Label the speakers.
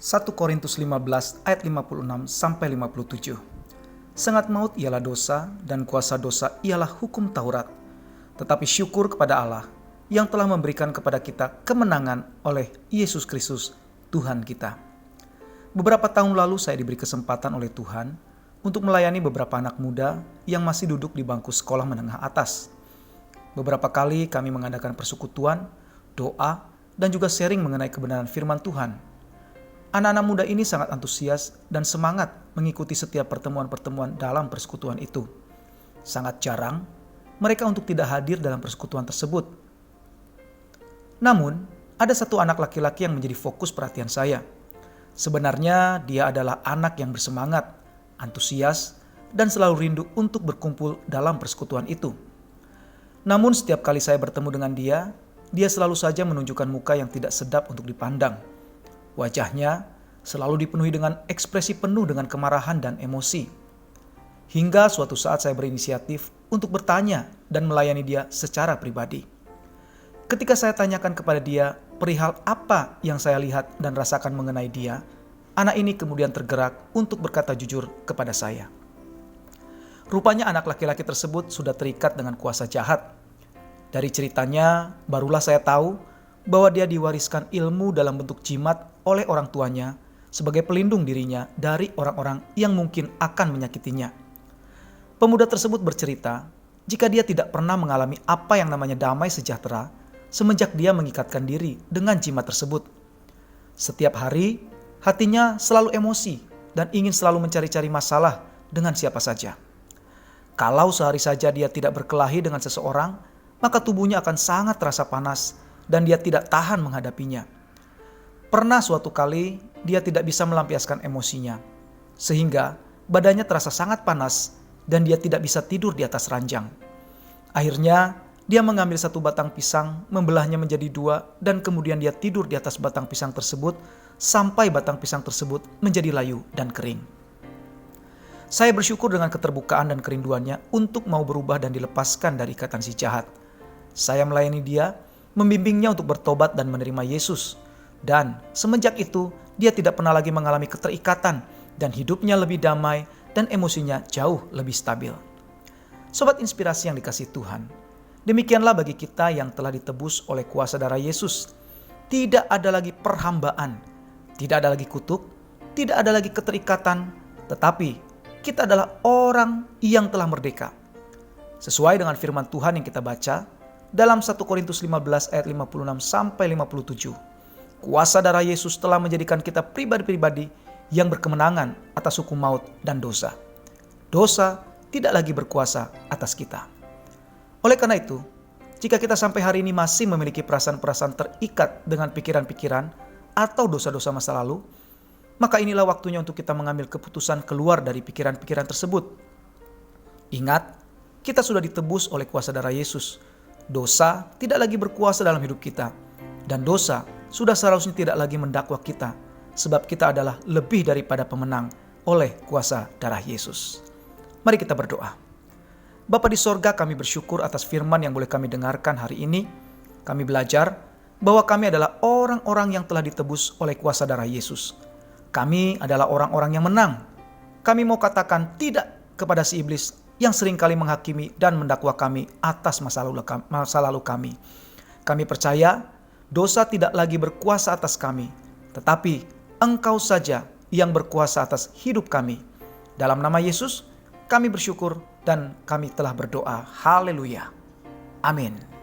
Speaker 1: 1 Korintus 15 ayat 56 sampai 57. Sengat maut ialah dosa dan kuasa dosa ialah hukum Taurat. Tetapi syukur kepada Allah yang telah memberikan kepada kita kemenangan oleh Yesus Kristus Tuhan kita. Beberapa tahun lalu saya diberi kesempatan oleh Tuhan untuk melayani beberapa anak muda yang masih duduk di bangku sekolah menengah atas. Beberapa kali kami mengadakan persekutuan, doa, dan juga sharing mengenai kebenaran firman Tuhan. Anak-anak muda ini sangat antusias dan semangat mengikuti setiap pertemuan-pertemuan dalam persekutuan itu. Sangat jarang mereka untuk tidak hadir dalam persekutuan tersebut. Namun, ada satu anak laki-laki yang menjadi fokus perhatian saya. Sebenarnya dia adalah anak yang bersemangat, antusias, dan selalu rindu untuk berkumpul dalam persekutuan itu. Namun setiap kali saya bertemu dengan dia selalu saja menunjukkan muka yang tidak sedap untuk dipandang. Wajahnya selalu dipenuhi dengan ekspresi penuh dengan kemarahan dan emosi. Hingga suatu saat saya berinisiatif untuk bertanya dan melayani dia secara pribadi. Ketika saya tanyakan kepada dia perihal apa yang saya lihat dan rasakan mengenai dia, anak ini kemudian tergerak untuk berkata jujur kepada saya. Rupanya anak laki-laki tersebut sudah terikat dengan kuasa jahat. Dari ceritanya, barulah saya tahu bahwa dia diwariskan ilmu dalam bentuk jimat oleh orang tuanya sebagai pelindung dirinya dari orang-orang yang mungkin akan menyakitinya. Pemuda tersebut bercerita jika dia tidak pernah mengalami apa yang namanya damai sejahtera semenjak dia mengikatkan diri dengan jimat tersebut. Setiap hari, hatinya selalu emosi dan ingin selalu mencari-cari masalah dengan siapa saja. Kalau sehari saja dia tidak berkelahi dengan seseorang, maka tubuhnya akan sangat terasa panas dan dia tidak tahan menghadapinya. Pernah suatu kali dia tidak bisa melampiaskan emosinya, sehingga badannya terasa sangat panas dan dia tidak bisa tidur di atas ranjang. Akhirnya dia mengambil satu batang pisang, membelahnya menjadi dua, dan kemudian dia tidur di atas batang pisang tersebut sampai batang pisang tersebut menjadi layu dan kering. Saya bersyukur dengan keterbukaan dan kerinduannya untuk mau berubah dan dilepaskan dari ikatan si jahat. Saya melayani dia, membimbingnya untuk bertobat dan menerima Yesus. Dan semenjak itu, dia tidak pernah lagi mengalami keterikatan dan hidupnya lebih damai dan emosinya jauh lebih stabil. Sobat inspirasi yang dikasihi Tuhan, demikianlah bagi kita yang telah ditebus oleh kuasa darah Yesus. Tidak ada lagi perhambaan, tidak ada lagi kutuk, tidak ada lagi keterikatan, tetapi kita adalah orang yang telah merdeka. Sesuai dengan firman Tuhan yang kita baca dalam 1 Korintus 15 ayat 56 sampai 57. Kuasa darah Yesus telah menjadikan kita pribadi-pribadi yang berkemenangan atas hukum maut dan dosa. Dosa tidak lagi berkuasa atas kita. Oleh karena itu, jika kita sampai hari ini masih memiliki perasaan-perasaan terikat dengan pikiran-pikiran atau dosa-dosa masa lalu, maka inilah waktunya untuk kita mengambil keputusan keluar dari pikiran-pikiran tersebut. Ingat, kita sudah ditebus oleh kuasa darah Yesus. Dosa tidak lagi berkuasa dalam hidup kita, dan dosa sudah seharusnya tidak lagi mendakwa kita, sebab kita adalah lebih daripada pemenang oleh kuasa darah Yesus. Mari kita berdoa. Bapa di sorga, kami bersyukur atas firman yang boleh kami dengarkan hari ini. Kami belajar bahwa kami adalah orang-orang yang telah ditebus oleh kuasa darah Yesus. Kami adalah orang-orang yang menang. Kami mau katakan tidak kepada si iblis yang seringkali menghakimi dan mendakwa kami atas masa lalu kami. Kami percaya dosa tidak lagi berkuasa atas kami, tetapi Engkau saja yang berkuasa atas hidup kami. Dalam nama Yesus, kami bersyukur dan kami telah berdoa. Haleluya. Amin.